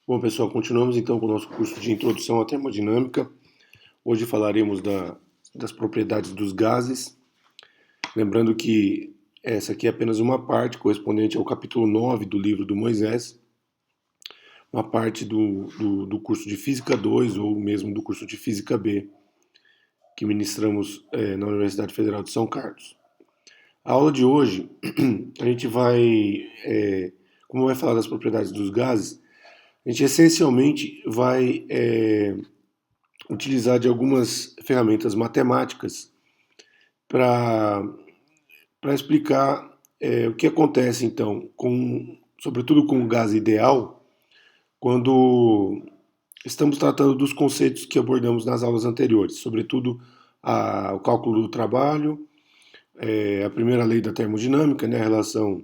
Bom, pessoal, continuamos então com o nosso curso de Introdução à Termodinâmica. Hoje falaremos das propriedades dos gases. Lembrando que essa aqui é apenas uma parte correspondente ao capítulo 9 do livro do Moisés, uma parte do curso de Física 2 ou mesmo do curso de Física B, que ministramos na Universidade Federal de São Carlos. A aula de hoje, a gente como vai falar das propriedades dos gases, a gente essencialmente vai utilizar de algumas ferramentas matemáticas para explicar o que acontece então, sobretudo com o gás ideal, quando estamos tratando dos conceitos que abordamos nas aulas anteriores, sobretudo o cálculo do trabalho, a primeira lei da termodinâmica, né, a relação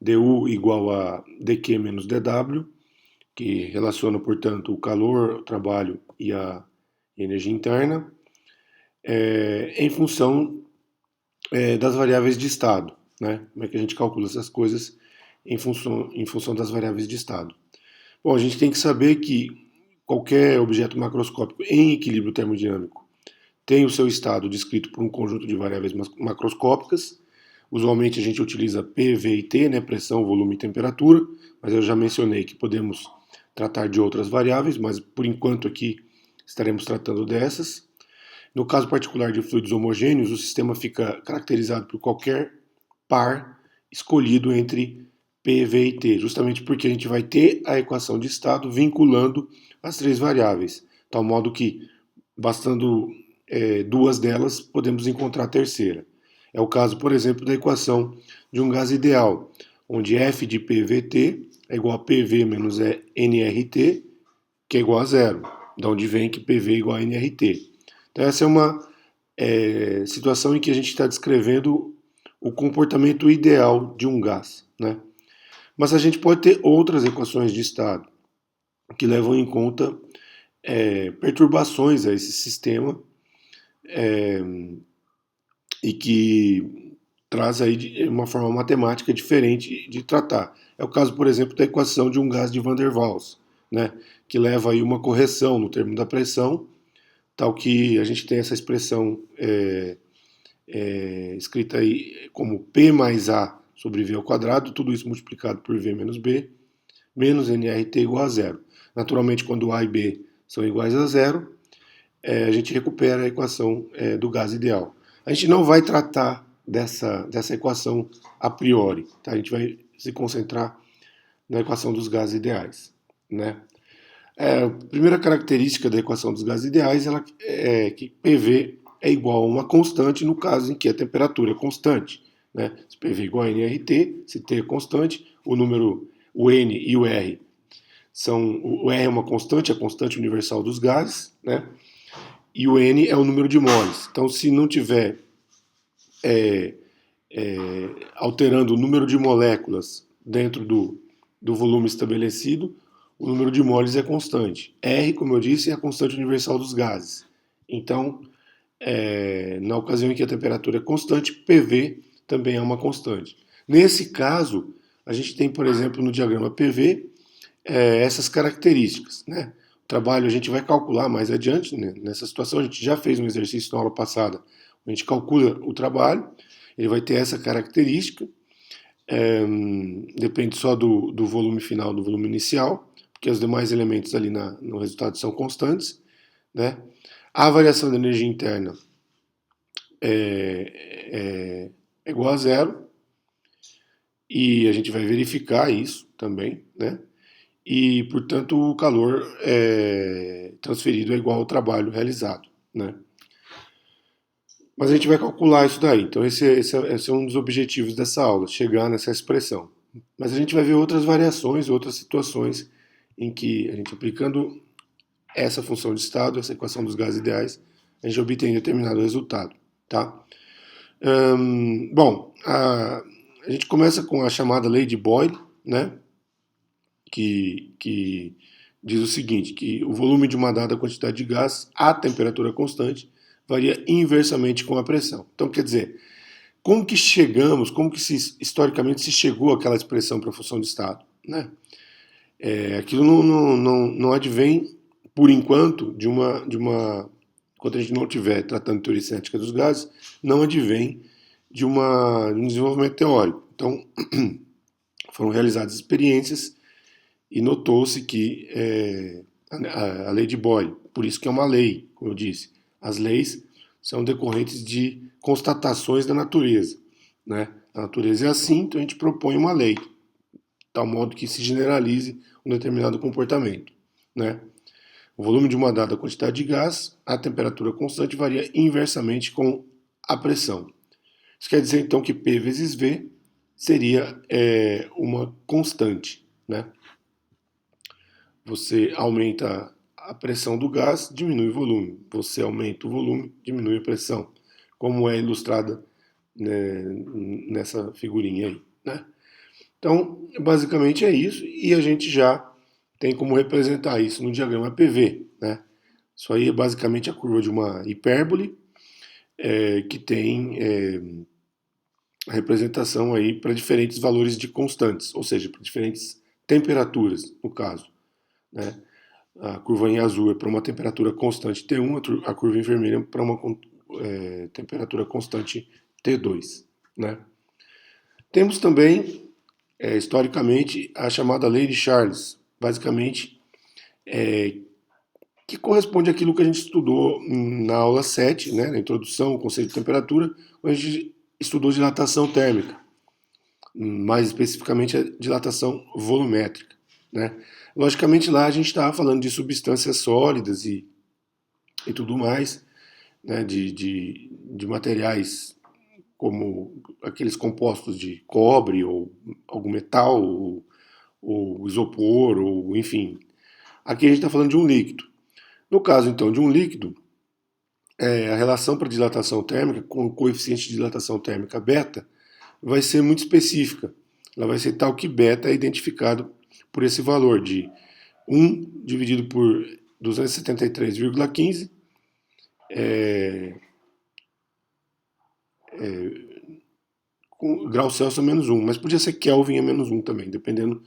du igual a dq menos dw, que relaciona, portanto, o calor, o trabalho e a energia interna, em função das variáveis de estado. Né? Como é que a gente calcula essas coisas em função das variáveis de estado? Bom, a gente tem que saber que qualquer objeto macroscópico em equilíbrio termodinâmico tem o seu estado descrito por um conjunto de variáveis macroscópicas. Usualmente a gente utiliza P, V e T, né? Pressão, volume e temperatura, mas eu já mencionei que podemos tratar de outras variáveis, mas por enquanto aqui estaremos tratando dessas. No caso particular de fluidos homogêneos, o sistema fica caracterizado por qualquer par escolhido entre P, V e T, justamente porque a gente vai ter a equação de estado vinculando as três variáveis, tal modo que, bastando duas delas, podemos encontrar a terceira. É o caso, por exemplo, da equação de um gás ideal, onde F de PVT é igual a PV menos nRT, que é igual a zero, da onde vem que PV é igual a nRT. Então essa é uma situação em que a gente está descrevendo o comportamento ideal de um gás. Né? Mas a gente pode ter outras equações de estado que levam em conta perturbações a esse sistema e que traz aí uma forma matemática diferente de tratar. É o caso, por exemplo, da equação de um gás de Van der Waals, né, que leva aí uma correção no termo da pressão, tal que a gente tem essa expressão escrita aí como P mais A sobre V ao quadrado, tudo isso multiplicado por V menos B, menos nRT igual a zero. Naturalmente, quando A e B são iguais a zero, a gente recupera a equação do gás ideal. A gente não vai tratar dessa equação a priori, tá? A gente vai se concentrar na equação dos gases ideais. Né? A primeira característica da equação dos gases ideais é que PV é igual a uma constante no caso em que a temperatura é constante. Né? Se PV é igual a nRT, se T é constante, o N e o R o R é uma constante, a constante universal dos gases, né? E o N é o número de moles. Então, se não tiver alterando o número de moléculas dentro do volume estabelecido, o número de moles é constante. R, como eu disse, é a constante universal dos gases. Então, na ocasião em que a temperatura é constante, PV também é uma constante. Nesse caso, a gente tem, por exemplo, no diagrama PV, essas características. Né? O trabalho a gente vai calcular mais adiante, né? Nessa situação a gente já fez um exercício na aula passada, a gente calcula o trabalho, ele vai ter essa característica, depende só do volume final, do volume inicial, porque os demais elementos ali no resultado são constantes. Né? A variação da energia interna é igual a zero, e a gente vai verificar isso também, né? E, portanto, o calor transferido é igual ao trabalho realizado. Né? Mas a gente vai calcular isso daí. Então, esse é um dos objetivos dessa aula, chegar nessa expressão. Mas a gente vai ver outras variações, outras situações em que a gente aplicando essa função de estado, essa equação dos gases ideais, a gente obtém determinado resultado. Tá? Bom, a gente começa com a chamada lei de Boyle, né? que diz o seguinte, que o volume de uma dada quantidade de gás a temperatura constante varia inversamente com a pressão. Então, quer dizer, como que historicamente se chegou àquela expressão para a função de estado? Né? Aquilo não advém, por enquanto, enquanto a gente não estiver tratando de teoria cinética dos gases, não advém de um desenvolvimento teórico. Então, foram realizadas experiências e notou-se que a lei de Boyle, por isso que é uma lei, como eu disse, as leis são decorrentes de constatações da natureza, né? A natureza é assim, então a gente propõe uma lei, de tal modo que se generalize um determinado comportamento, né? O volume de uma dada quantidade de gás, a temperatura constante varia inversamente com a pressão. Isso quer dizer então que P vezes V seria uma constante, né? Você aumenta a pressão do gás, diminui o volume. Você aumenta o volume, diminui a pressão, como é ilustrada, né, nessa figurinha aí, né? Então, basicamente é isso, e a gente já tem como representar isso no diagrama PV, né? Isso aí é basicamente a curva de uma hipérbole, que tem a representação aí para diferentes valores de constantes, ou seja, para diferentes temperaturas, no caso, né? A curva em azul é para uma temperatura constante T1, a curva em vermelho é para uma temperatura constante T2, né? Temos também, historicamente, a chamada Lei de Charles, basicamente, que corresponde àquilo que a gente estudou na aula 7, né, na introdução, o conceito de temperatura, onde a gente estudou dilatação térmica, mais especificamente a dilatação volumétrica, né? Logicamente lá a gente estava falando de substâncias sólidas e tudo mais, né, de materiais como aqueles compostos de cobre ou algum metal ou isopor ou enfim. Aqui a gente está falando de um líquido. No caso então de um líquido, a relação para dilatação térmica com o coeficiente de dilatação térmica beta vai ser muito específica. Ela vai ser tal que beta é identificado por esse valor de 1 dividido por 273,15 com grau Celsius a menos 1, mas podia ser Kelvin a menos 1 também, dependendo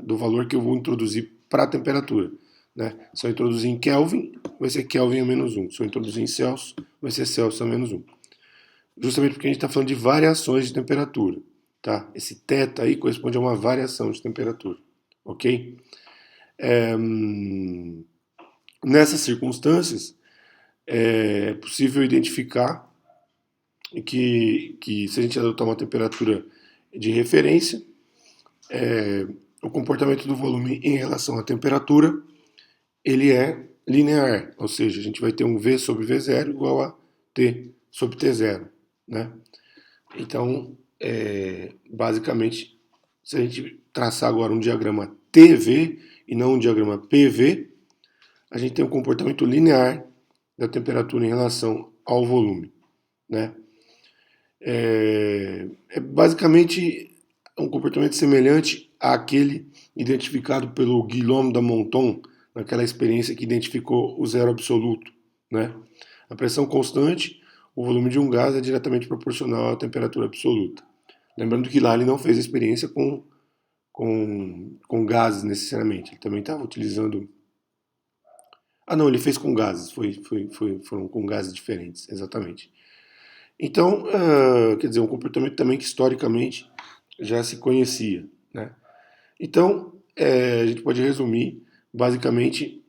do valor que eu vou introduzir para a temperatura. Né? Se eu introduzir em Kelvin, vai ser Kelvin a menos 1. Se eu introduzir em Celsius, vai ser Celsius a menos 1. Justamente porque a gente está falando de variações de temperatura. Tá? Esse θ aí corresponde a uma variação de temperatura. Ok? Nessas circunstâncias, é possível identificar que se a gente adotar uma temperatura de referência, o comportamento do volume em relação à temperatura, ele é linear, ou seja, a gente vai ter um V sobre V0 igual a T sobre T0, né? Então, basicamente, se a gente traçar agora um diagrama TV e não um diagrama PV, a gente tem um comportamento linear da temperatura em relação ao volume, né? É basicamente um comportamento semelhante àquele identificado pelo Guillaume da Monton naquela experiência que identificou o zero absoluto, né? A pressão constante, o volume de um gás é diretamente proporcional à temperatura absoluta. Lembrando que lá ele não fez a experiência com gases necessariamente, ele também estava utilizando. Ah, não, ele fez com gases, foram com gases diferentes, exatamente. Então, quer dizer, um comportamento também que historicamente já se conhecia, né? Então, a gente pode resumir basicamente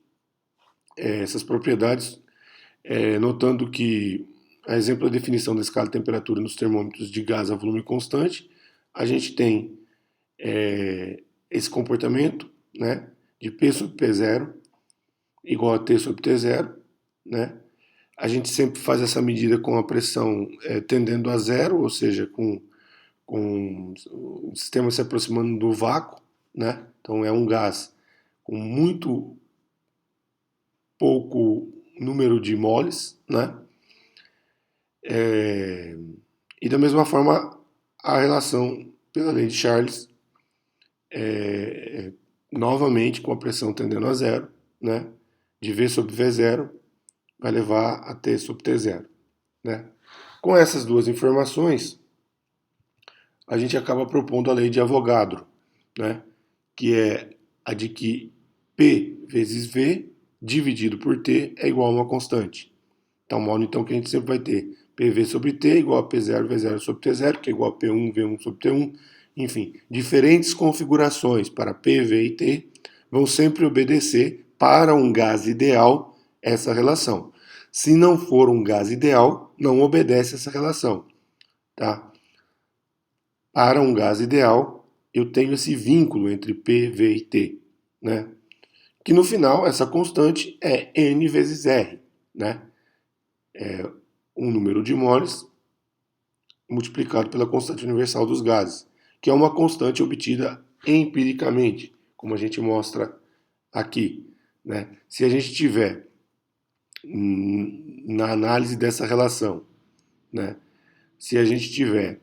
essas propriedades, notando que, a exemplo da definição da escala de temperatura nos termômetros de gás a volume constante, a gente tem esse comportamento, né, de P sobre P0 igual a T sobre T0, né? A gente sempre faz essa medida com a pressão tendendo a zero, ou seja, com o sistema se aproximando do vácuo, né? Então é um gás com muito pouco número de moles, né? E da mesma forma a relação pela lei de Charles, novamente com a pressão tendendo a zero, né? De V sobre V0 vai levar a T sobre T0, né? Com essas duas informações, a gente acaba propondo a lei de Avogadro, né? que é a de que P vezes V dividido por T é igual a uma constante. Então, modo então que a gente sempre vai ter PV sobre T igual a P0 V0 sobre T0, que é igual a P1 V1 sobre T1. Enfim, diferentes configurações para P, V e T vão sempre obedecer para um gás ideal essa relação. Se não for um gás ideal, não obedece essa relação. Tá? Para um gás ideal, eu tenho esse vínculo entre P, V e T. Né? Que no final, essa constante é N vezes R. Né? É um número de moles multiplicado pela constante universal dos gases, que é uma constante obtida empiricamente, como a gente mostra aqui. Né? Se a gente tiver na análise dessa relação, né? Se a gente tiver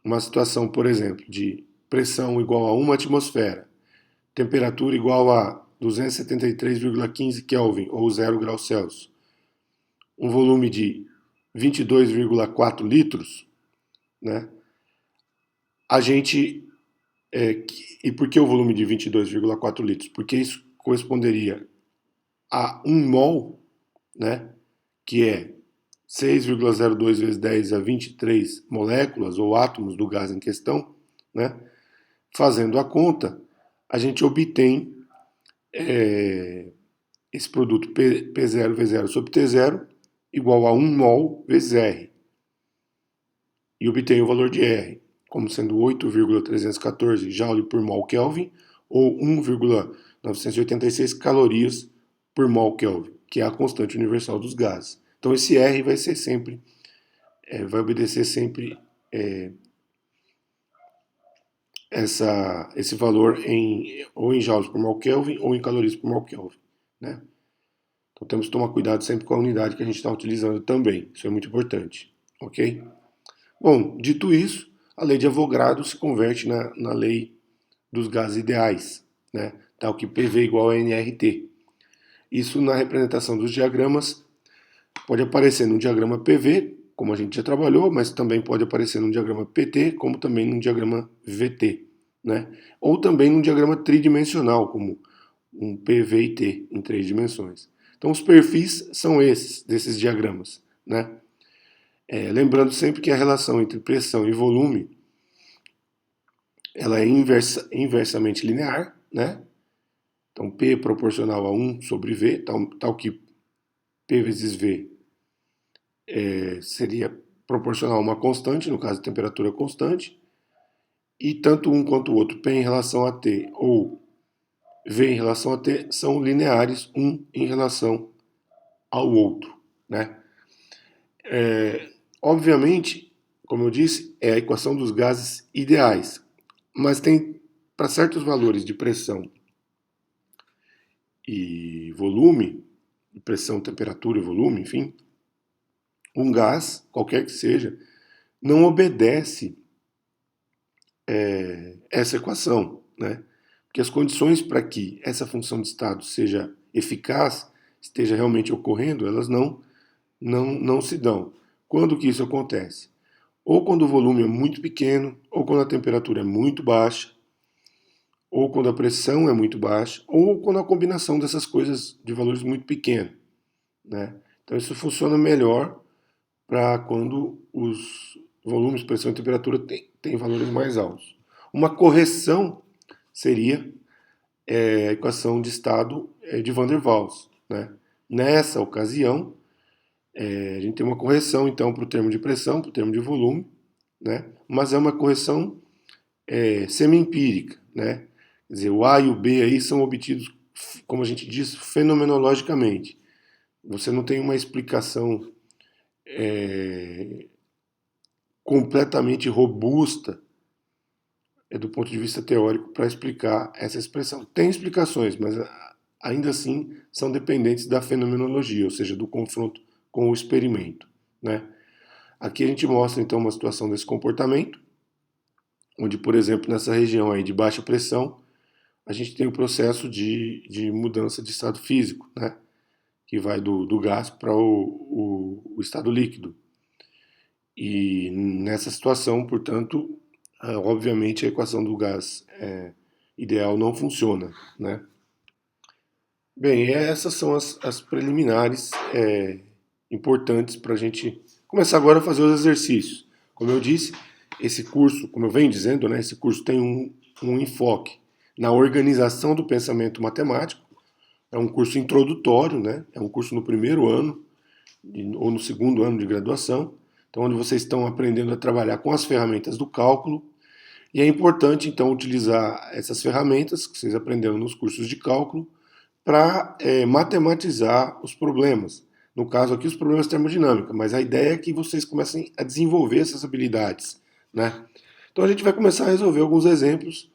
uma situação, por exemplo, de pressão igual a 1 atmosfera, temperatura igual a 273,15 Kelvin ou 0 graus Celsius, um volume de 22,4 litros, né? A gente e por que o volume de 22,4 litros? Porque isso corresponderia a 1 mol, né? Que é 6,02 vezes 10 a 23 moléculas ou átomos do gás em questão, né? Fazendo a conta, a gente obtém esse produto P0 V0 sobre T0 igual a 1 mol vezes R. E obtém o valor de R como sendo 8,314 joule por mol Kelvin ou 1,986 calorias por mol Kelvin, que é a constante universal dos gases. Então esse R vai ser sempre, vai obedecer sempre esse valor ou em joules por mol Kelvin ou em calorias por mol Kelvin. Né? Então temos que tomar cuidado sempre com a unidade que a gente está utilizando também. Isso é muito importante. Ok? Bom, dito isso, a lei de Avogadro se converte na lei dos gases ideais, né? Tal que PV igual a nRT. Isso na representação dos diagramas pode aparecer no diagrama PV, como a gente já trabalhou, mas também pode aparecer no diagrama PT, como também no diagrama VT, né? Ou também no diagrama tridimensional, como um PV e T em 3 dimensões. Então os perfis são esses, desses diagramas, né? Lembrando sempre que a relação entre pressão e volume ela é inversamente linear, né? Então P é proporcional a 1 sobre V, tal que P vezes V seria proporcional a uma constante, no caso a temperatura constante, e tanto um quanto o outro, P em relação a T ou V em relação a T, são lineares um em relação ao outro, né? Obviamente, como eu disse, é a equação dos gases ideais, mas tem para certos valores de pressão e volume, pressão, temperatura e volume, enfim, um gás, qualquer que seja, não obedece essa equação, né? Porque as condições para que essa função de estado seja eficaz, esteja realmente ocorrendo, elas não se dão. Quando que isso acontece? Ou quando o volume é muito pequeno, ou quando a temperatura é muito baixa, ou quando a pressão é muito baixa, ou quando a combinação dessas coisas de valores muito pequenos, né? Então isso funciona melhor para quando os volumes, pressão e temperatura têm valores mais altos. Uma correção seria a equação de estado de Van der Waals. Né? Nessa ocasião, a gente tem uma correção então para o termo de pressão, para o termo de volume, né? Mas é uma correção semi-empírica. Né? Quer dizer, o A e o B aí são obtidos, como a gente diz, fenomenologicamente. Você não tem uma explicação completamente robusta do ponto de vista teórico para explicar essa expressão. Tem explicações, mas ainda assim são dependentes da fenomenologia, ou seja, do confronto com o experimento. Né? Aqui a gente mostra então uma situação desse comportamento, onde, por exemplo, nessa região aí de baixa pressão, a gente tem o processo de mudança de estado físico, né? Que vai do gás para o estado líquido. E nessa situação, portanto, obviamente a equação do gás ideal não funciona, né? Bem, essas são as preliminares importantes para a gente começar agora a fazer os exercícios. Como eu disse, esse curso, como eu venho dizendo, né, esse curso tem um enfoque na organização do pensamento matemático. É um curso introdutório, né? É um curso no primeiro ano ou no segundo ano de graduação, então onde vocês estão aprendendo a trabalhar com as ferramentas do cálculo. E é importante, então, utilizar essas ferramentas que vocês aprenderam nos cursos de cálculo para matematizar os problemas. No caso aqui, os problemas de termodinâmica, mas a ideia é que vocês comecem a desenvolver essas habilidades, né? Então a gente vai começar a resolver alguns exemplos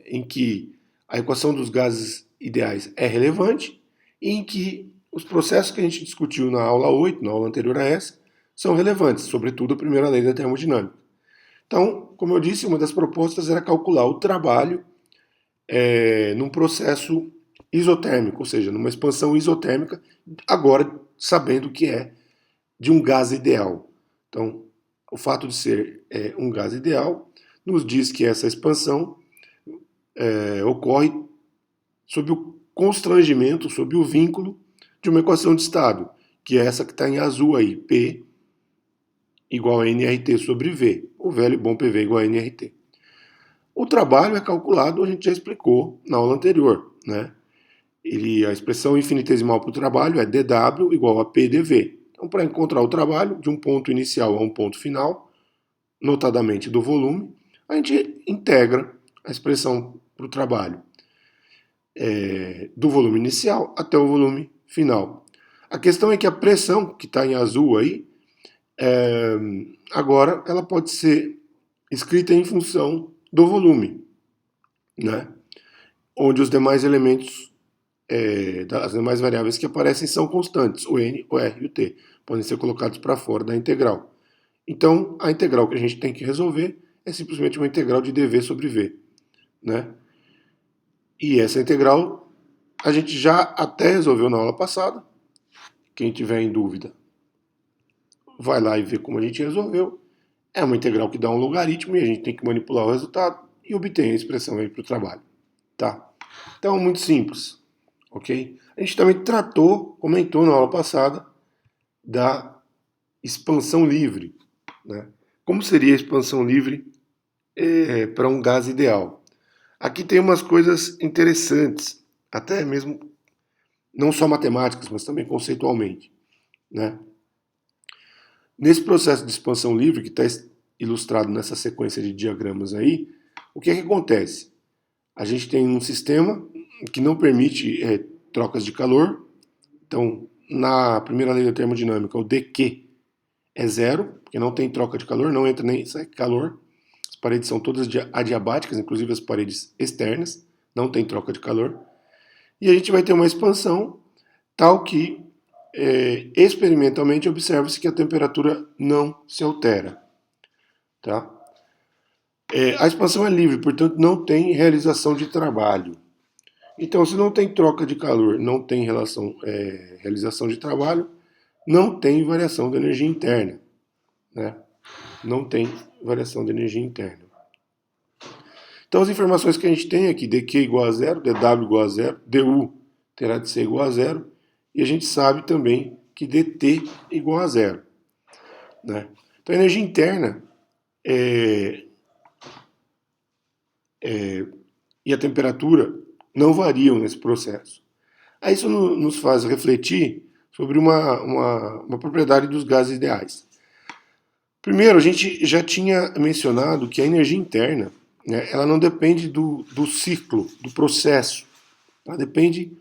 em que a equação dos gases ideais é relevante e em que os processos que a gente discutiu na aula 8, na aula anterior a essa, são relevantes, sobretudo a primeira lei da termodinâmica. Então, como eu disse, uma das propostas era calcular o trabalho num processo isotérmico, ou seja, numa expansão isotérmica, agora sabendo que é de um gás ideal. Então, o fato de ser um gás ideal nos diz que essa expansão ocorre sob o constrangimento, sob o vínculo de uma equação de estado, que é essa que está em azul aí, P igual a nRT sobre V, o velho e bom PV igual a nRT. O trabalho é calculado, a gente já explicou na aula anterior, né? A expressão infinitesimal para o trabalho é dW igual a PdV. Então, para encontrar o trabalho de um ponto inicial a um ponto final, notadamente do volume, a gente integra a expressão para o trabalho do volume inicial até o volume final. A questão é que a pressão, que está em azul aí, agora ela pode ser escrita em função do volume, né? Onde os demais elementos, as demais variáveis que aparecem são constantes, o n, o r e o t, podem ser colocados para fora da integral. Então, a integral que a gente tem que resolver é simplesmente uma integral de dv sobre v, né? E essa integral a gente já até resolveu na aula passada. Quem tiver em dúvida, vai lá e vê como a gente resolveu. É uma integral que dá um logaritmo e a gente tem que manipular o resultado e obter a expressão aí para o trabalho, tá? Então, muito simples, ok? A gente também comentou na aula passada, da expansão livre, né? Como seria a expansão livre para um gás ideal? Aqui tem umas coisas interessantes, até mesmo não só matemáticas, mas também conceitualmente, né? Nesse processo de expansão livre, que está ilustrado nessa sequência de diagramas aí, o que é que acontece? A gente tem um sistema que não permite trocas de calor. Então, na primeira lei da termodinâmica, o dQ é zero, porque não tem troca de calor, não entra nem sai calor. As paredes são todas adiabáticas, inclusive as paredes externas, não tem troca de calor. E a gente vai ter uma expansão tal que experimentalmente observa-se que a temperatura não se altera. Tá? A expansão é livre, portanto não tem realização de trabalho. Então, se não tem troca de calor, não tem realização de trabalho, não tem variação de energia interna, né? Não tem variação de energia interna. Então, as informações que a gente tem aqui, dQ igual a zero, dW igual a zero, du terá de ser igual a zero, e a gente sabe também que dt é igual a zero, né? Então, a energia interna e a temperatura não variam nesse processo. Aí isso nos faz refletir sobre uma propriedade dos gases ideais. Primeiro, a gente já tinha mencionado que a energia interna, né, ela não depende do ciclo, do processo. Ela depende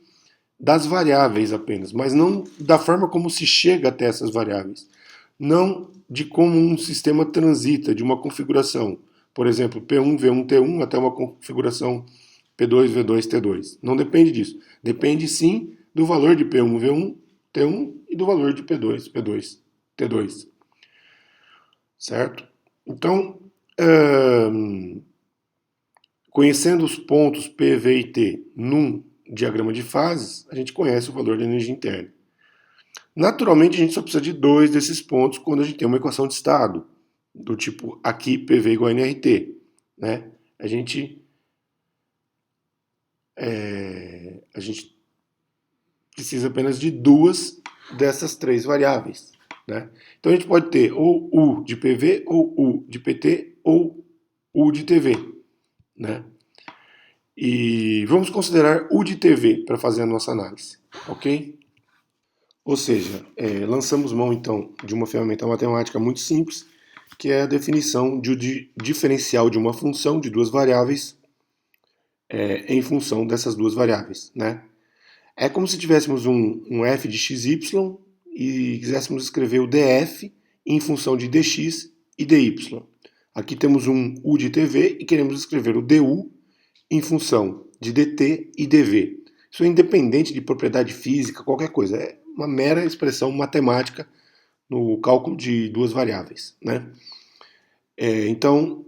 das variáveis apenas, mas não da forma como se chega até essas variáveis. Não de como um sistema transita de uma configuração, por exemplo, P1, V1, T1, até uma configuração P2, V2, T2. Não depende disso. Depende sim do valor de P1, V1, T1 e do valor de P2, P2, T2. Certo? Então, conhecendo os pontos P, V e T num diagrama de fases, a gente conhece o valor da energia interna. Naturalmente, a gente só precisa de dois desses pontos quando a gente tem uma equação de estado, do tipo aqui PV igual a nRT, né? a gente precisa apenas de duas dessas três variáveis, né? Então a gente pode ter ou U de PV, ou U de PT, ou U de TV, né? E vamos considerar U de TV para fazer a nossa análise, ok? Ou seja, lançamos mão então de uma ferramenta matemática muito simples, que é a definição de diferencial de uma função de duas variáveis em função dessas duas variáveis, né? É como se tivéssemos um f de xy e quiséssemos escrever o df em função de dx e dy. Aqui temos um u de tv e queremos escrever o du em função de dt e dv. Isso é independente de propriedade física, qualquer coisa. É uma mera expressão matemática no cálculo de duas variáveis, né? Então,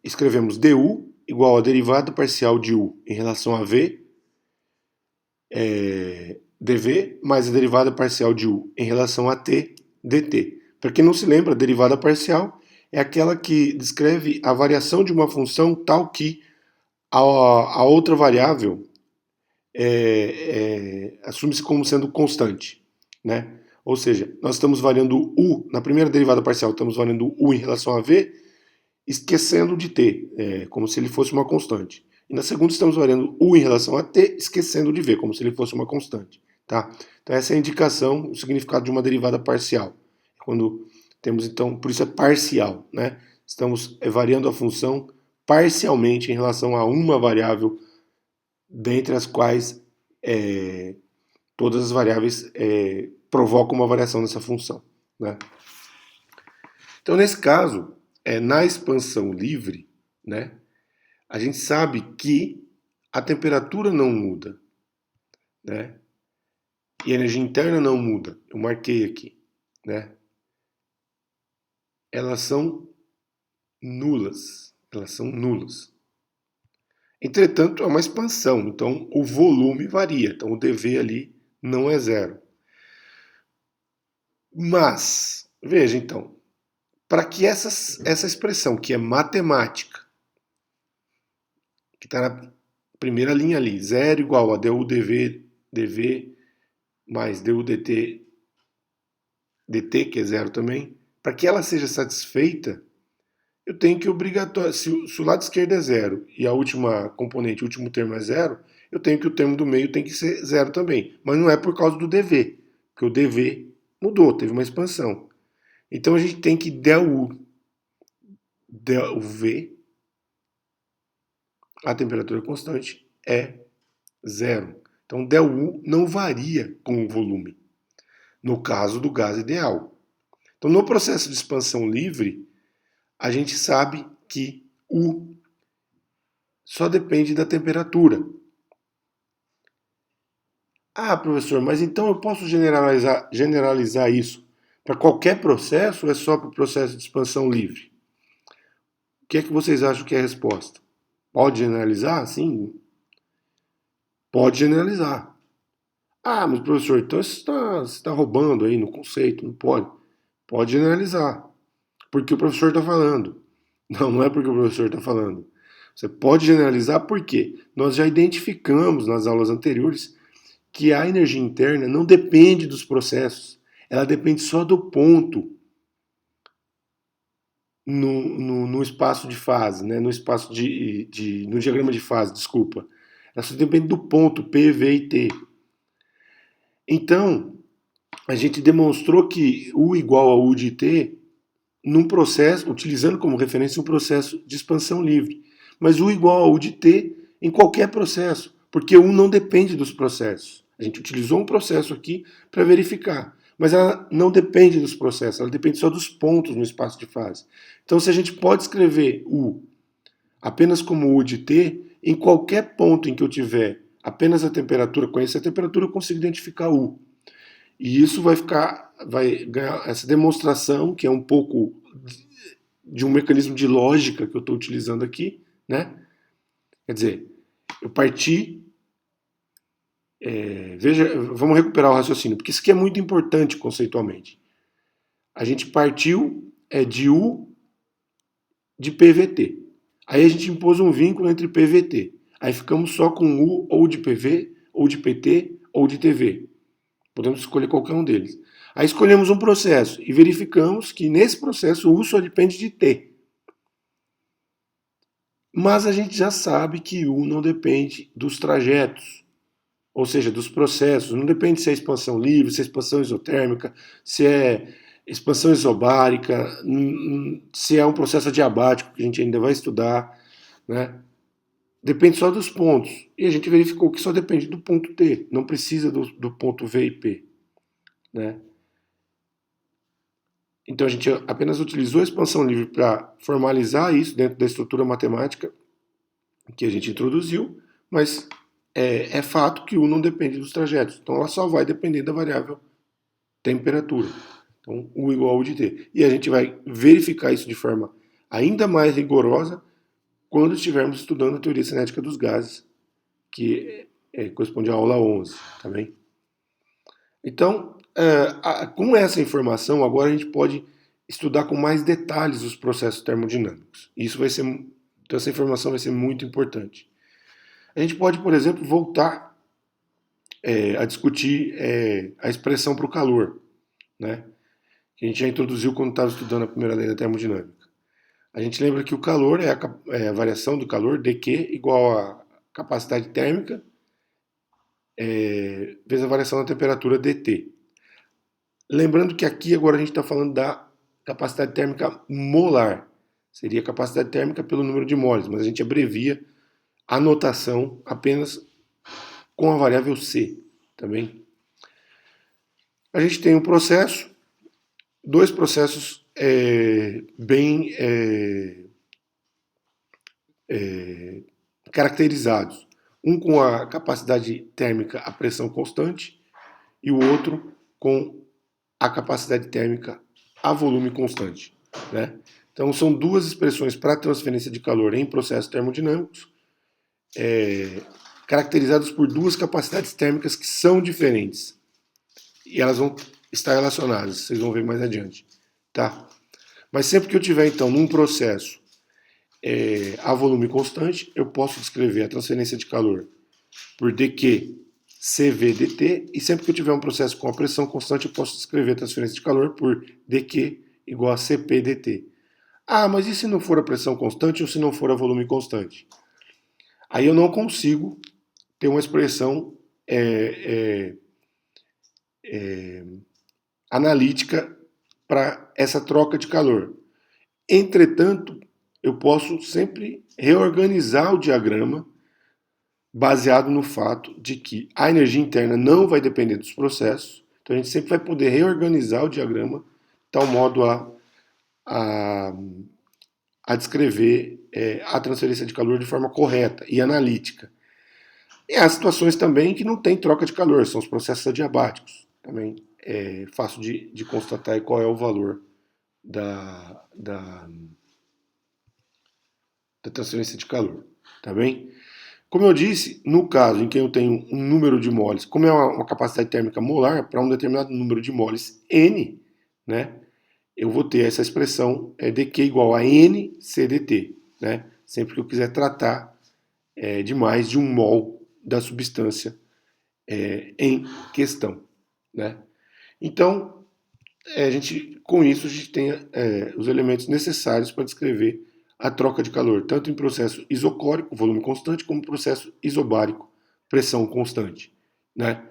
escrevemos du igual a derivada parcial de u em relação a v, dv, mais a derivada parcial de u em relação a t, dt. Para quem não se lembra, a derivada parcial é aquela que descreve a variação de uma função tal que a outra variável assume-se como sendo constante, né? Ou seja, nós estamos variando u, na primeira derivada parcial estamos variando u em relação a v, esquecendo de t, como se ele fosse uma constante. E na segunda estamos variando u em relação a t, esquecendo de v, como se ele fosse uma constante. Tá? Então essa é a indicação, o significado de uma derivada parcial. Quando temos, então, por isso é parcial, né? Estamos variando a função parcialmente em relação a uma variável, dentre as quais todas as variáveis provocam uma variação dessa função, né? Então, nesse caso, na expansão livre, né, a gente sabe que a temperatura não muda, né? E a energia interna não muda. Eu marquei aqui, né? Elas são nulas. Elas são nulas. Entretanto, é uma expansão, então o volume varia. Então o dV ali não é zero. Mas, veja então, para que essa expressão, que é matemática, que está na primeira linha ali, zero igual a du dv mais du dt, que é zero também, para que ela seja satisfeita, eu tenho que se o lado esquerdo é zero e a última componente, o último termo é zero, eu tenho que o termo do meio tem que ser zero também. Mas não é por causa do dv, porque o dv mudou, teve uma expansão. Então a gente tem que del v, a temperatura constante, é zero. Então del U não varia com o volume, no caso do gás ideal. Então no processo de expansão livre, a gente sabe que U só depende da temperatura. Ah, professor, mas então eu posso generalizar isso para qualquer processo ou é só para o processo de expansão livre? O que é que vocês acham que é a resposta? Pode generalizar? Sim, pode generalizar. Ah, mas professor, então você está roubando aí no conceito, não pode. Pode generalizar, porque o professor está falando. Não, não é porque o professor está falando. Você pode generalizar porque nós já identificamos nas aulas anteriores que a energia interna não depende dos processos, ela depende só do ponto no espaço de fase, né? No espaço no diagrama de fase, desculpa. Ela só depende do ponto P, V e T. Então, a gente demonstrou que U igual a U de T num processo, utilizando como referência um processo de expansão livre. Mas U igual a U de T em qualquer processo, porque U não depende dos processos. A gente utilizou um processo aqui para verificar, mas ela não depende dos processos, ela depende só dos pontos no espaço de fase. Então, se a gente pode escrever U apenas como U de T, em qualquer ponto em que eu tiver apenas a temperatura, conhecer a temperatura, eu consigo identificar U. E isso vai ganhar essa demonstração, que é um pouco de um mecanismo de lógica que eu estou utilizando aqui, né? Quer dizer, eu parti. Veja, vamos recuperar o raciocínio, porque isso aqui é muito importante conceitualmente. A gente partiu de U de PVT. Aí a gente impôs um vínculo entre P e VT. Aí ficamos só com U ou de PV, ou de PT, ou de TV. Podemos escolher qualquer um deles. Aí escolhemos um processo e verificamos que nesse processo o U só depende de T. Mas a gente já sabe que U não depende dos trajetos, ou seja, dos processos. Não depende se é expansão livre, se é expansão isotérmica, se é expansão isobárica, se é um processo adiabático, que a gente ainda vai estudar, né? Depende só dos pontos. E a gente verificou que só depende do ponto T, não precisa do ponto V e P, né? Então a gente apenas utilizou a expansão livre para formalizar isso dentro da estrutura matemática que a gente introduziu, mas é fato que U não depende dos trajetos. Então ela só vai depender da variável temperatura. Então U igual a U de T. E a gente vai verificar isso de forma ainda mais rigorosa quando estivermos estudando a teoria cinética dos gases, que corresponde à aula 11, tá bem? Então, com essa informação, agora a gente pode estudar com mais detalhes os processos termodinâmicos. Isso vai ser, então essa informação vai ser muito importante. A gente pode, por exemplo, voltar a discutir a expressão para o calor, né? Que a gente já introduziu quando estava estudando a primeira lei da termodinâmica. A gente lembra que o calor é a variação do calor, dQ, igual a capacidade térmica, vezes a variação da temperatura, dt. Lembrando que aqui agora a gente está falando da capacidade térmica molar. Seria a capacidade térmica pelo número de moles, mas a gente abrevia a notação apenas com a variável C, também. A gente tem um processo, dois processos bem caracterizados. Um com a capacidade térmica a pressão constante e o outro com a capacidade térmica a volume constante, né? Então são duas expressões para transferência de calor em processos termodinâmicos, caracterizadas por duas capacidades térmicas que são diferentes. E elas vão estar relacionadas, vocês vão ver mais adiante, tá? Mas sempre que eu tiver, então, num processo a volume constante, eu posso descrever a transferência de calor por dQ CV dt, e sempre que eu tiver um processo com a pressão constante, eu posso descrever a transferência de calor por dQ igual a CP dt. Ah, mas e se não for a pressão constante ou se não for a volume constante? Aí eu não consigo ter uma expressão analítica para essa troca de calor. Entretanto, eu posso sempre reorganizar o diagrama baseado no fato de que a energia interna não vai depender dos processos. Então a gente sempre vai poder reorganizar o diagrama de tal modo a descrever a transferência de calor de forma correta e analítica. E há situações também que não tem troca de calor, são os processos adiabáticos. Também é fácil de constatar qual é o valor da transferência de calor. Tá bem? Como eu disse, no caso em que eu tenho um número de moles, como é uma capacidade térmica molar, para um determinado número de moles N, né, eu vou ter essa expressão dQ igual a N CdT, né, sempre que eu quiser tratar de mais de um mol da substância em questão. Né. Então, com isso, a gente tem os elementos necessários para descrever a troca de calor, tanto em processo isocórico, volume constante, como processo isobárico, pressão constante. Né?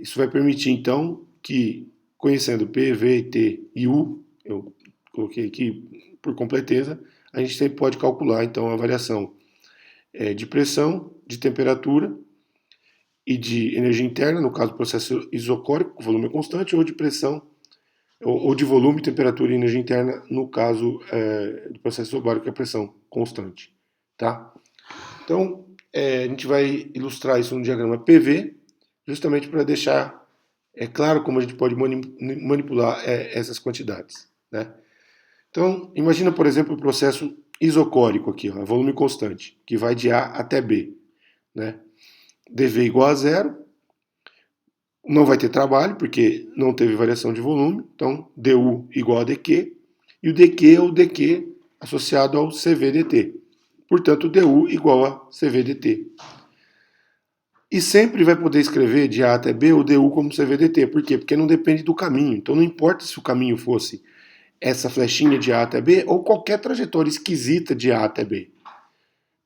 Isso vai permitir, então, que, conhecendo P, V, T e U, eu coloquei aqui por completeza, a gente sempre pode calcular, então, a variação de pressão, de temperatura e de energia interna, no caso do processo isocórico, volume constante, ou de pressão, ou de volume, temperatura e energia interna, no caso do processo isobárico, que é a pressão constante. Tá? Então, a gente vai ilustrar isso no diagrama PV, justamente para deixar claro como a gente pode manipular essas quantidades. Né? Então, imagina, por exemplo, o processo isocórico aqui, ó, volume constante, que vai de A até B. Né? dV igual a zero, não vai ter trabalho, porque não teve variação de volume, então dU igual a dQ, e o dQ é o dQ associado ao CVDT. Portanto, DU igual a CVDT. E sempre vai poder escrever de A até B o DU como CVDT. Por quê? Porque não depende do caminho. Então não importa se o caminho fosse essa flechinha de A até B ou qualquer trajetória esquisita de A até B.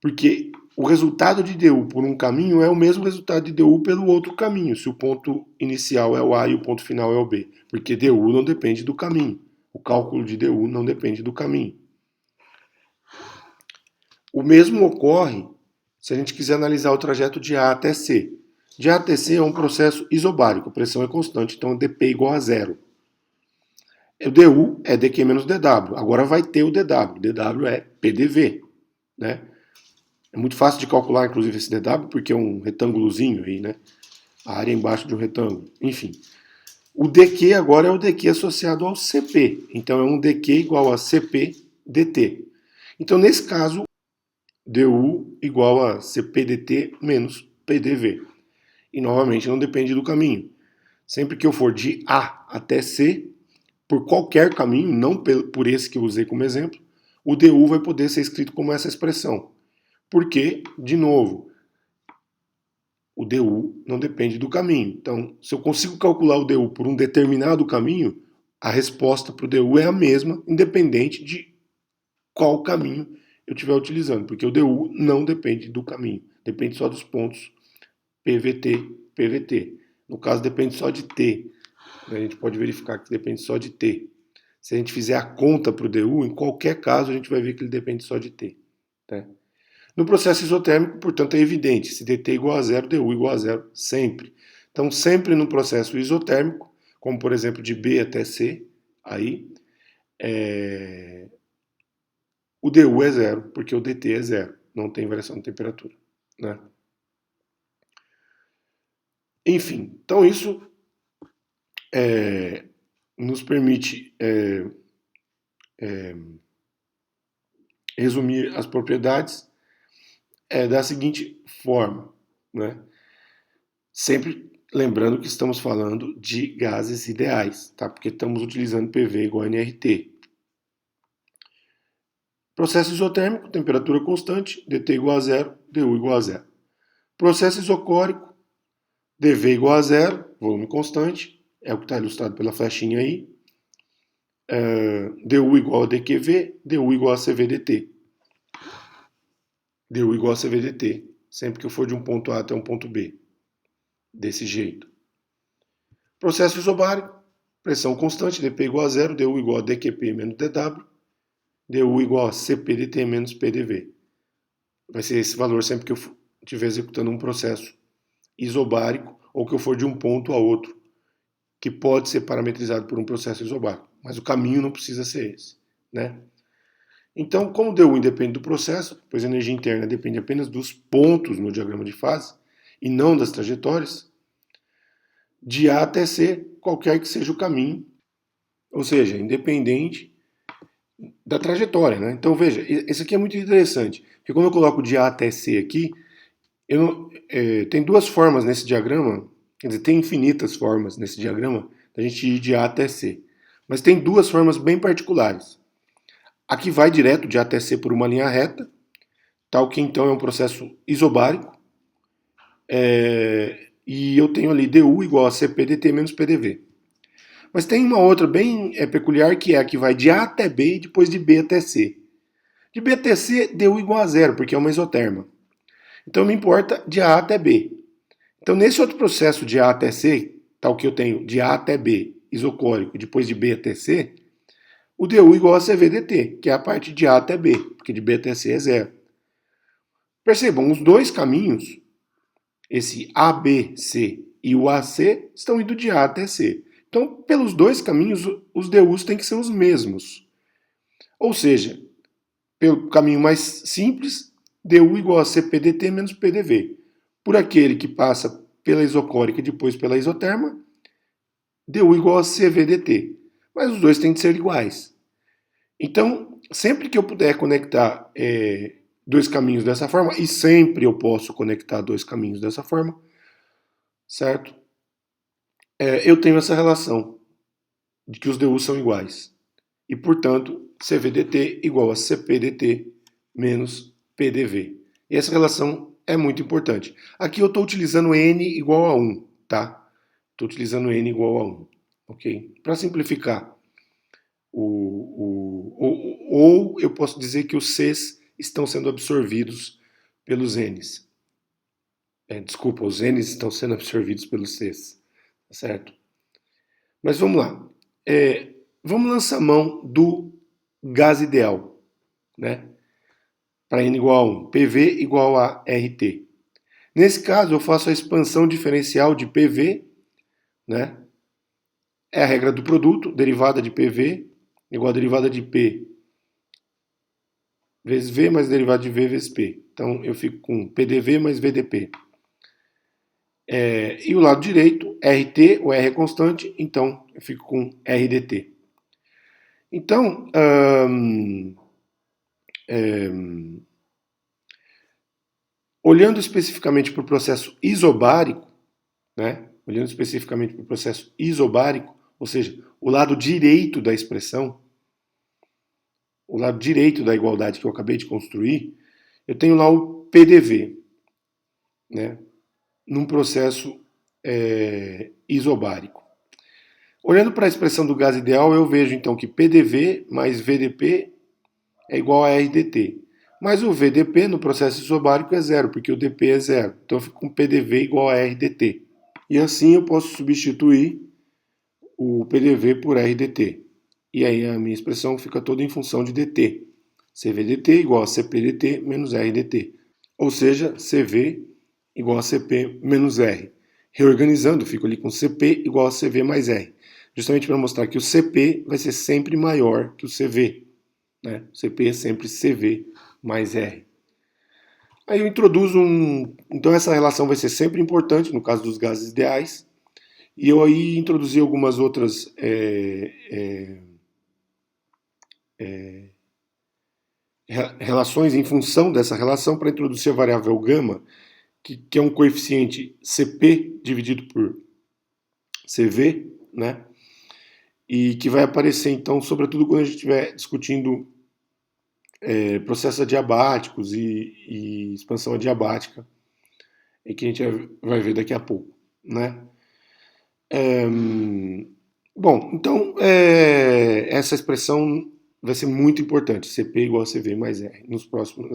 Porque o resultado de DU por um caminho é o mesmo resultado de DU pelo outro caminho, se o ponto inicial é o A e o ponto final é o B. Porque DU não depende do caminho. O cálculo de DU não depende do caminho. O mesmo ocorre se a gente quiser analisar o trajeto de A até C. De A até C é um processo isobárico, a pressão é constante, então dP igual a zero. O DU é dQ menos dW. Agora vai ter o dW. dW é PDV, né? É muito fácil de calcular, inclusive, esse dW, porque é um retângulozinho aí, né? A área embaixo de um retângulo. Enfim. O dQ agora é o dQ associado ao CP. Então é um dQ igual a CP dt. Então, nesse caso, DU igual a CPDT menos PDV. E, novamente, não depende do caminho. Sempre que eu for de A até C, por qualquer caminho, não por esse que eu usei como exemplo, o DU vai poder ser escrito como essa expressão. Porque, de novo, o DU não depende do caminho. Então, se eu consigo calcular o DU por um determinado caminho, a resposta para o DU é a mesma, independente de qual caminho eu estiver utilizando, porque o DU não depende do caminho, depende só dos pontos PVT, PVT. No caso, depende só de T. A gente pode verificar que depende só de T. Se a gente fizer a conta para o DU, em qualquer caso, a gente vai ver que ele depende só de T. Tá? No processo isotérmico, portanto, é evidente, se dt igual a zero, du igual a zero, sempre. Então, sempre no processo isotérmico, como por exemplo de B até C, aí, o du é zero, porque o dt é zero, não tem variação de temperatura. Né? Enfim, então isso nos permite resumir as propriedades da seguinte forma, né? Sempre lembrando que estamos falando de gases ideais, tá? Porque estamos utilizando PV igual a nRT. Processo isotérmico, temperatura constante, dt igual a zero, du igual a zero. Processo isocórico, dV igual a zero, volume constante, é o que está ilustrado pela flechinha aí. Du igual a dQV, du igual a CVDT. Du igual a CVDT, sempre que eu for de um ponto A até um ponto B. Desse jeito. Processo isobárico, pressão constante, dP igual a zero, du igual a dQp menos dW, du igual a CPDT menos PDV. Vai ser esse valor sempre que eu estiver executando um processo isobárico ou que eu for de um ponto a outro, que pode ser parametrizado por um processo isobárico, mas o caminho não precisa ser esse, né? Então, como DU independe do processo, pois a energia interna depende apenas dos pontos no diagrama de fase e não das trajetórias, de A até C, qualquer que seja o caminho, ou seja, independente da trajetória, né? Então, veja, isso aqui é muito interessante, porque quando eu coloco de A até C aqui, tem duas formas nesse diagrama, quer dizer, tem infinitas formas nesse diagrama da gente ir de A até C, mas tem duas formas bem particulares. Aqui vai direto de A até C por uma linha reta, tal que então é um processo isobárico, e eu tenho ali du igual a CPDT menos PDV. Mas tem uma outra bem peculiar, que é a que vai de A até B e depois de B até C. De B até C, du igual a zero, porque é uma isoterma. Então me importa de A até B. Então nesse outro processo de A até C, tal que eu tenho de A até B, isocórico, e depois de B até C, o du igual a CVDT, que é a parte de A até B, porque de B até C é zero. Percebam, os dois caminhos, esse ABC e o AC, estão indo de A até C. Então, pelos dois caminhos, os DUs têm que ser os mesmos. Ou seja, pelo caminho mais simples, DU igual a CPDT menos PDV. Por aquele que passa pela isocórica e depois pela isoterma, DU igual a CVDT. Mas os dois têm que ser iguais. Então, sempre que eu puder conectar dois caminhos dessa forma, e sempre eu posso conectar dois caminhos dessa forma, certo? Eu tenho essa relação de que os DUs são iguais. E, portanto, CVDT igual a CPDT menos PDV. E essa relação é muito importante. Aqui eu estou utilizando N igual a 1, tá? Estou utilizando N igual a 1, ok? Para simplificar, ou eu posso dizer que os Cs estão sendo absorvidos pelos Ns. Desculpa, os Ns estão sendo absorvidos pelos Cs, tá certo? Mas vamos lá. Vamos lançar mão do gás ideal, né? Para N igual a 1, PV igual a RT. Nesse caso, eu faço a expansão diferencial de PV, né? É a regra do produto, derivada de PV igual a derivada de P vezes V mais derivada de V vezes P. Então, eu fico com PDV mais VDP. E o lado direito, RT, o R é constante, então eu fico com RDT. Então, olhando especificamente para o processo isobárico, né? Olhando especificamente para o processo isobárico, ou seja, o lado direito da expressão, o lado direito da igualdade que eu acabei de construir, eu tenho lá o PDV, né? Num processo isobárico. Olhando para a expressão do gás ideal, eu vejo então que PDV mais VDP é igual a RDT. Mas o VDP no processo isobárico é zero, porque o DP é zero. Então eu fico com PDV igual a RDT. E assim eu posso substituir o PDV por RDT. E aí a minha expressão fica toda em função de DT. CVDT igual a CPDT menos RDT. Ou seja, CV igual a CP menos R. Reorganizando, fico ali com CP igual a CV mais R. Justamente para mostrar que o CP vai ser sempre maior que o CV. Né? CP é sempre CV mais R. Aí eu introduzo Então essa relação vai ser sempre importante no caso dos gases ideais. E eu aí introduzi algumas outras relações em função dessa relação para introduzir a variável gama, que é um coeficiente CP dividido por CV, né? E que vai aparecer então, sobretudo quando a gente estiver discutindo processos adiabáticos e expansão adiabática, que a gente vai ver daqui a pouco, né? Bom, então essa expressão vai ser muito importante, CP igual a CV mais R, nas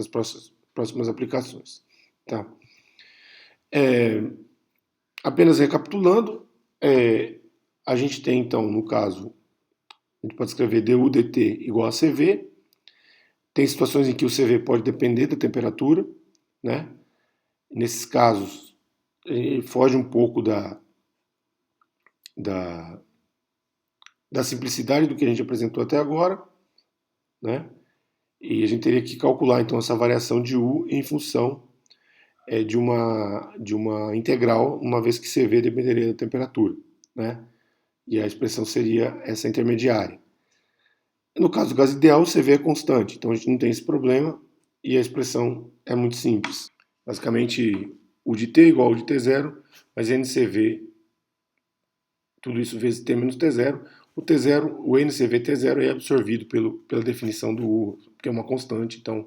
próximas aplicações. Tá? Apenas recapitulando, a gente tem então, no caso, a gente pode escrever du dt igual a CV. Tem situações em que o CV pode depender da temperatura, né? Nesses casos, ele foge um pouco da, da simplicidade do que a gente apresentou até agora, né? E a gente teria que calcular então essa variação de U em função de uma integral, uma vez que CV dependeria da temperatura, né? E a expressão seria essa intermediária. No caso do gás ideal, o CV é constante, então a gente não tem esse problema e a expressão é muito simples. Basicamente, o de T igual ao de T0, mas NCV, tudo isso vezes T menos T0. O T0, o NCV T0 é absorvido pela definição do U, que é uma constante, então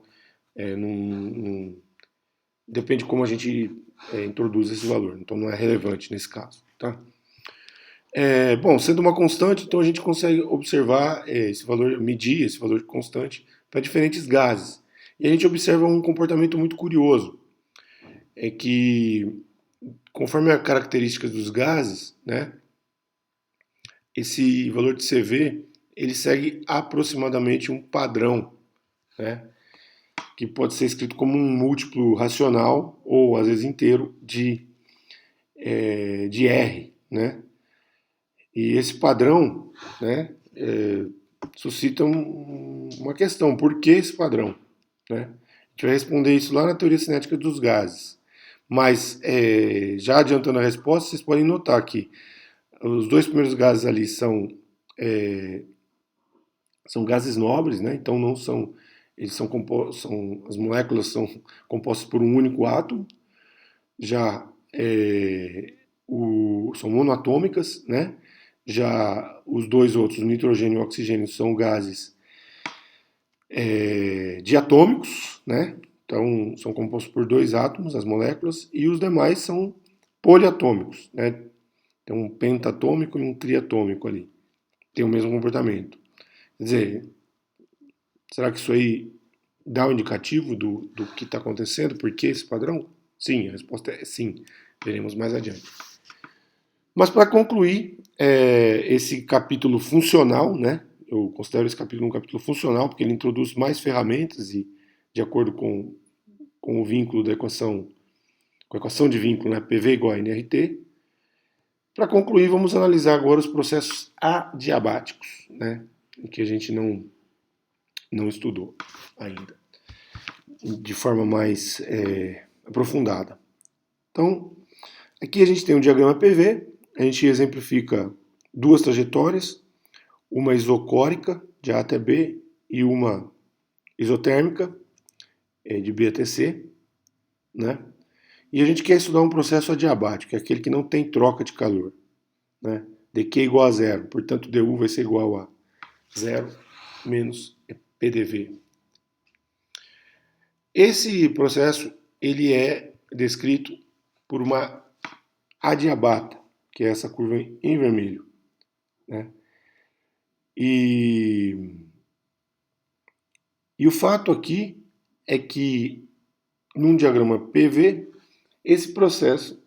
depende de como a gente introduz esse valor, então não é relevante nesse caso. Tá? Bom, sendo uma constante, então a gente consegue observar esse valor, medir esse valor constante para diferentes gases. E a gente observa um comportamento muito curioso, é que conforme as características dos gases, né, esse valor de CV ele segue aproximadamente um padrão, né, que pode ser escrito como um múltiplo racional ou às vezes inteiro de R, né? E esse padrão, né, suscita uma questão: por que esse padrão? Né? A gente vai responder isso lá na teoria cinética dos gases. Mas, já adiantando a resposta, vocês podem notar que os dois primeiros gases ali são gases nobres, né? Então não são, eles são compostos, as moléculas são compostas por um único átomo. Já são monoatômicas, né? Já os dois outros, o nitrogênio e o oxigênio, são gases diatômicos, né? Então, são compostos por dois átomos, as moléculas, e os demais são poliatômicos, né? Tem um pentatômico e um triatômico ali. Tem o mesmo comportamento. Quer dizer, será que isso aí dá um indicativo do que está acontecendo? Por que esse padrão? Sim, a resposta é sim. Veremos mais adiante. Mas para concluir esse capítulo funcional, né? Eu considero esse capítulo um capítulo funcional porque ele introduz mais ferramentas e, de acordo com o vínculo da equação, com a equação de vínculo, né? PV igual a nRT. Para concluir, vamos analisar agora os processos adiabáticos, né? Que a gente não estudou ainda de forma mais aprofundada. Então, aqui a gente tem um diagrama PV, a gente exemplifica duas trajetórias, uma isocórica de A até B e uma isotérmica de B até C, né? E a gente quer estudar um processo adiabático, que é aquele que não tem troca de calor, né? dQ igual a zero, portanto dU vai ser igual a zero menos PDV. Esse processo ele é descrito por uma adiabata, que é essa curva em vermelho, né? E o fato aqui é que num diagrama PV, esse processo,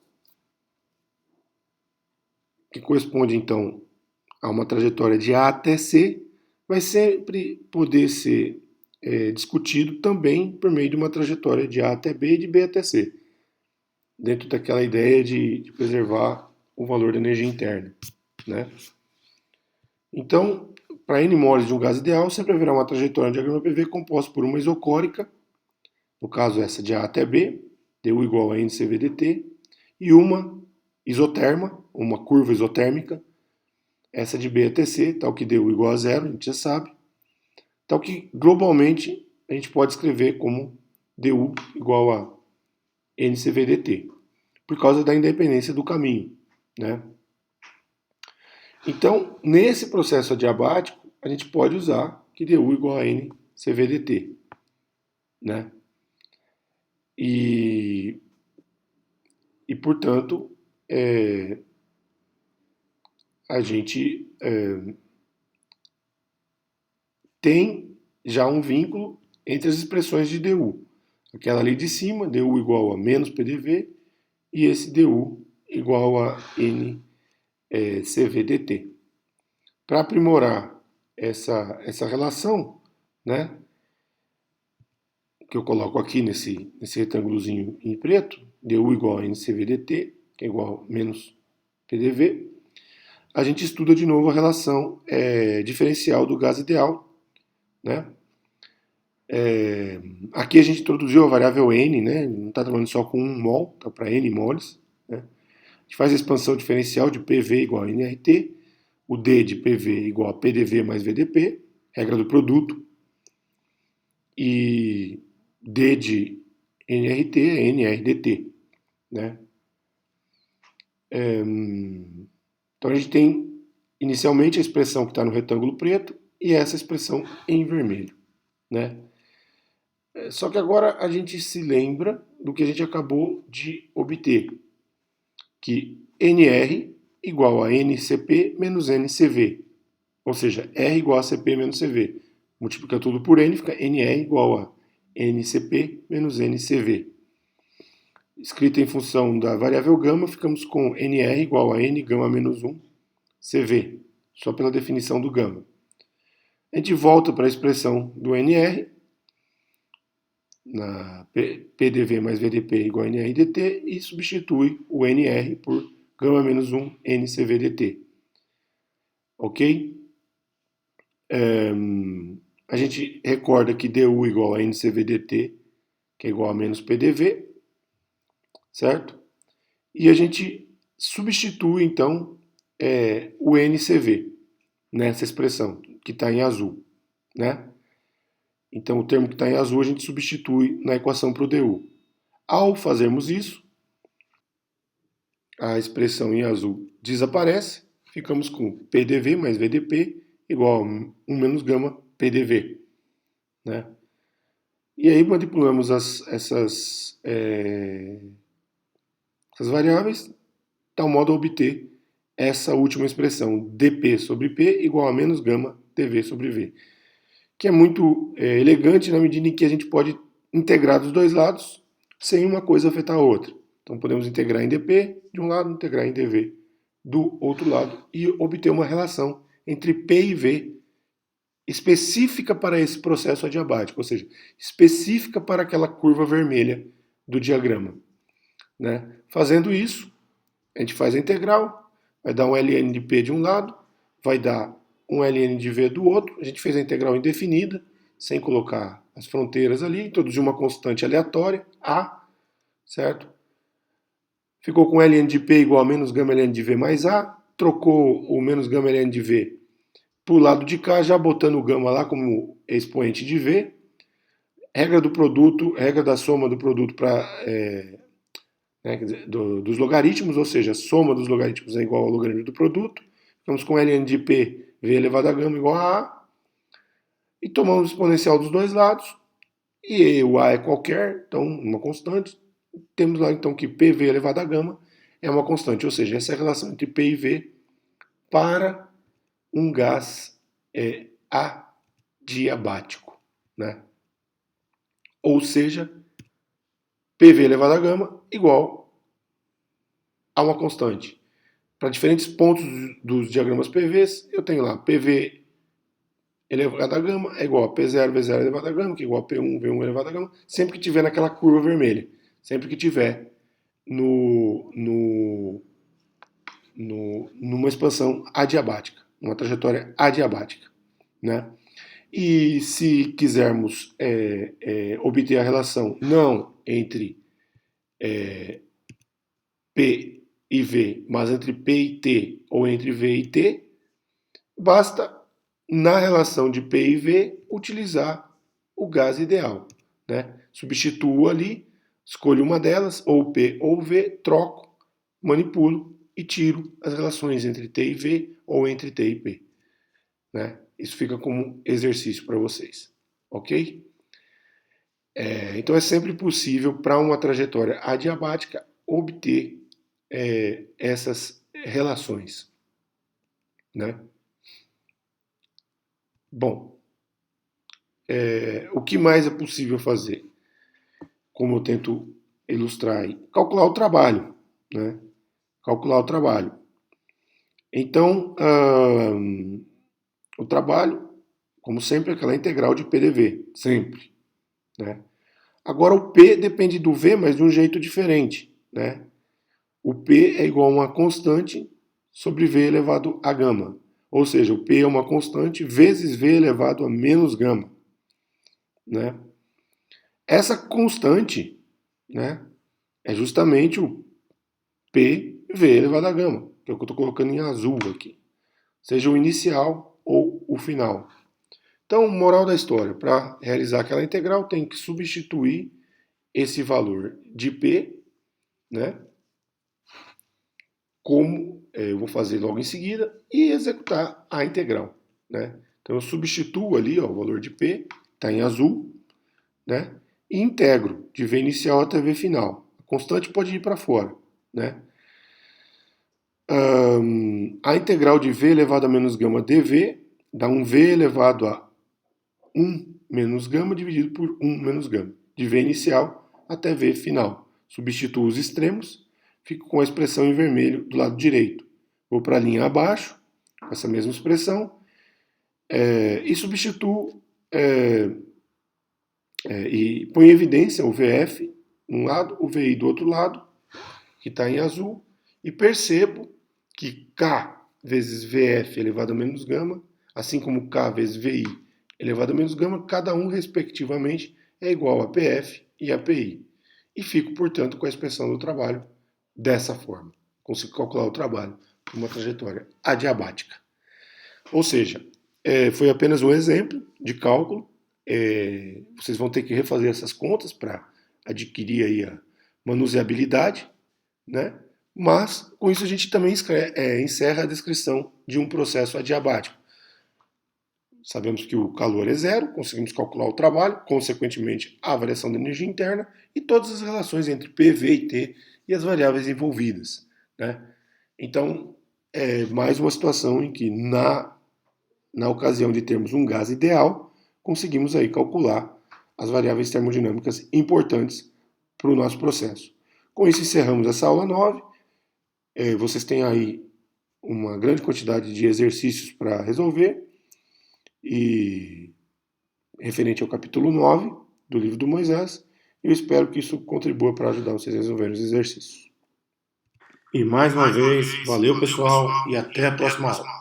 que corresponde então a uma trajetória de A até C, vai sempre poder ser discutido também por meio de uma trajetória de A até B e de B até C, dentro daquela ideia de preservar o valor da energia interna, né? Então, para N moles de um gás ideal, sempre haverá uma trajetória de diagrama PV composta por uma isocórica, no caso essa de A até B, dU igual a NCV/dt, e uma isoterma, uma curva isotérmica, essa de B até C, tal que dU igual a zero, a gente já sabe, tal que globalmente a gente pode escrever como dU igual a NCV/dt, por causa da independência do caminho, né? Então, nesse processo adiabático, a gente pode usar que dU igual a NCV/dt, né? E portanto, a gente tem já um vínculo entre as expressões de dU. Aquela ali de cima, dU igual a menos PDV, e esse dU igual a NCV/dt. Para aprimorar essa relação, né, que eu coloco aqui nesse retângulozinho em preto, dU igual a NCV/dt, que é igual a menos PDV, a gente estuda de novo a relação diferencial do gás ideal, né? Aqui a gente introduziu a variável n, né? Não está trabalhando só com 1 mol, está para n moles, né? A gente faz a expansão diferencial de PV igual a nRT, o D de PV igual a PDV mais VDP, regra do produto, e D de nRT é nRDT, né? Então a gente tem inicialmente a expressão que está no retângulo preto e essa expressão em vermelho, né? Só que agora a gente se lembra do que a gente acabou de obter, que NR igual a NCP menos NCV, ou seja, R igual a CP menos CV. Multiplica tudo por N, fica NR igual a NCP menos NCV. Escrita em função da variável gama, ficamos com NR igual a N gama menos 1 CV, só pela definição do gama. A gente volta para a expressão do NR, na PDV mais VDP igual a NRDT, e substitui o NR por gama menos 1 NCVDT. Ok? A gente recorda que dU igual a NCVDT, que é igual a menos PDV, certo? E a gente substitui, então, o NCV nessa expressão, que está em azul, né? Então, o termo que está em azul a gente substitui na equação para o dU. Ao fazermos isso, a expressão em azul desaparece, ficamos com PDV mais VDP igual a 1 menos gama PDV. né? E aí manipulamos essas variáveis de tal modo a obter essa última expressão dp sobre p igual a menos gama dv sobre v, que é muito elegante na medida em que a gente pode integrar dos dois lados sem uma coisa afetar a outra. Então podemos integrar em dp de um lado, integrar em dv do outro lado e obter uma relação entre p e v específica para esse processo adiabático, ou seja, específica para aquela curva vermelha do diagrama, né? Fazendo isso, a gente faz a integral, vai dar um ln de p de um lado, vai dar um ln de v do outro. A gente fez a integral indefinida, sem colocar as fronteiras ali, introduziu uma constante aleatória, a, certo? Ficou com ln de p igual a menos gama ln de v mais a, trocou o menos gama ln de v para o lado de cá, já botando o gama lá como expoente de v. Regra do produto, regra da soma do produto para né, dos logaritmos, ou seja, a soma dos logaritmos é igual ao logaritmo do produto. Ficamos com ln de p, v elevado a gama igual a a. E tomamos o exponencial dos dois lados. E o a é qualquer, então uma constante. Temos lá então que pv elevado a gama é uma constante, ou seja, essa é a relação entre p e v para um gás adiabático, né? Ou seja, PV elevado a gama igual a uma constante. Para diferentes pontos dos diagramas PVs, eu tenho lá PV elevado a gama é igual a P0, V0 elevado a gama, que é igual a P1, V1 elevado a gama, sempre que tiver naquela curva vermelha, sempre que tiver numa expansão adiabática, uma trajetória adiabática, né? E se quisermos obter a relação não entre P e V, mas entre P e T ou entre V e T, basta, na relação de P e V, utilizar o gás ideal, né? Substituo ali, escolho uma delas, ou P ou V, troco, manipulo e tiro as relações entre T e V ou entre T e P, né? Isso fica como exercício para vocês, ok? Então é sempre possível para uma trajetória adiabática obter essas relações, né? Bom, o que mais é possível fazer? Como eu tento ilustrar aí, calcular o trabalho, né? Calcular o trabalho. Então, o trabalho, como sempre, é aquela integral de PDV, sempre, né? Agora o P depende do V, mas de um jeito diferente, né? O P é igual a uma constante sobre V elevado a gama. Ou seja, o P é uma constante vezes V elevado a menos gama, né? Essa constante, né, é justamente o PV elevado a gama, que é o que eu estou colocando em azul aqui. Seja o inicial ou o final. Então, moral da história, para realizar aquela integral tem que substituir esse valor de P, né, como eu vou fazer logo em seguida, e executar a integral, né? Então eu substituo ali, ó, o valor de P, está em azul, né? E integro de V inicial até V final. A constante pode ir para fora, né? A integral de V elevado a menos gama dV dá um V elevado a 1 menos gama dividido por 1 menos gama, de V inicial até V final. Substituo os extremos, fico com a expressão em vermelho do lado direito. Vou para a linha abaixo, com essa mesma expressão, e substituo e põe em evidência o VF de um lado, o VI do outro lado, que está em azul, e percebo que K vezes VF elevado a menos gama, assim como K vezes VI elevado a menos gama, cada um, respectivamente, é igual a PF e a PI. E fico, portanto, com a expressão do trabalho dessa forma. Consigo calcular o trabalho por uma trajetória adiabática. Ou seja, foi apenas um exemplo de cálculo. Vocês vão ter que refazer essas contas para adquirir aí a manuseabilidade, né? Mas, com isso, a gente também encerra a descrição de um processo adiabático. Sabemos que o calor é zero, conseguimos calcular o trabalho, consequentemente a variação da energia interna e todas as relações entre P, V e T e as variáveis envolvidas. Né? Então, é mais uma situação em que, na ocasião de termos um gás ideal, conseguimos aí calcular as variáveis termodinâmicas importantes para o nosso processo. Com isso, encerramos essa aula 9. Vocês têm aí uma grande quantidade de exercícios para resolver e referente ao capítulo 9 do livro do Moisés. Eu espero que isso contribua para ajudar vocês a resolver os exercícios. E mais uma vez, valeu pessoal e até a próxima aula.